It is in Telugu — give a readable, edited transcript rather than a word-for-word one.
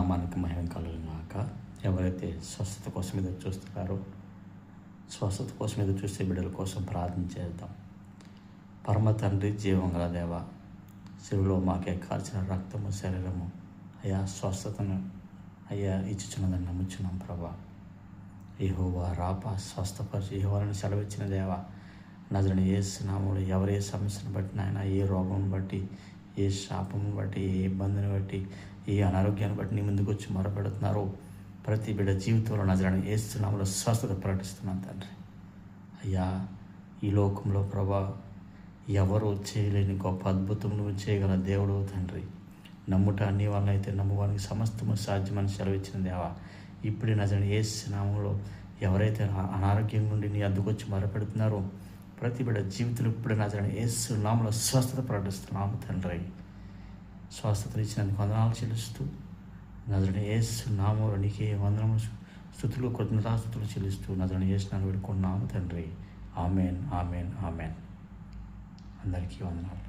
నామానికి మహిమ కలుగుగాక. ఎవరైతే స్వస్థత కోసం ఎదురు చూస్తున్నారో, స్వస్థత కోసం ఎదురు చూసే బిడ్డల కోసం ప్రార్థన చేద్దాం. పరమ తండ్రి, జీవం గల దేవ, శిలువలో మాకే కాల్చిన రక్తము శరీరము అయ్యా స్వస్థతను అయ్యా ఇచ్చుచున్నదని నమ్ముచున్నాం ప్రభా. యెహోవా రాపా స్వస్థపరిచి యెహోవాను సెలవిచ్చిన దేవ, నజరుడైన యేసు నామములో ఎవరు ఏ సమస్యను బట్టి నాయన, ఏ రోగం బట్టి, ఏ శాపమును బట్టి, ఏ ఇబ్బందిని బట్టి, ఏ అనారోగ్యాన్ని బట్టి నీ ముందుకు వచ్చి మొరపెడుతున్నారో ప్రతి బిడ్డ జీవితంలో నజరుడైన యేసు నామములో స్వస్థత ప్రకటిస్తున్నాను తండ్రి. అయ్యా ఈ లోకంలో ప్రభా ఎవరు చేయలేని గొప్ప అద్భుతం నువ్వు చేయగల దేవుడు తండ్రి. నమ్ముట నీ వలన అయితే నమ్మువానికి సమస్తము సాధ్యమని సెలవిచ్చిన దేవా, ఇప్పుడే నజరుడైన యేసు నామములో ఎవరైతే అనారోగ్యం నుండి నీ అద్దకు వచ్చి మొరపెడుతున్నారో ప్రతి బిడ్డ జీవితంలో ఇప్పుడే నజరుడైన యేసు నామములో స్వస్థత ప్రకటిస్తున్నాము తండ్రి. స్వస్థతను ఇచ్చినందుకు వందనాలు చెల్లిస్తూ నజరుడైన యేసు నామములో నీకే వందనములు, స్తుతులు, కృతజ్ఞతాస్తుతులు చెల్లిస్తూ నజరుడైన యేసు నామములో వేడుకున్నాము తండ్రి. Amen, amen, amen. అందరికీ వందనాలు.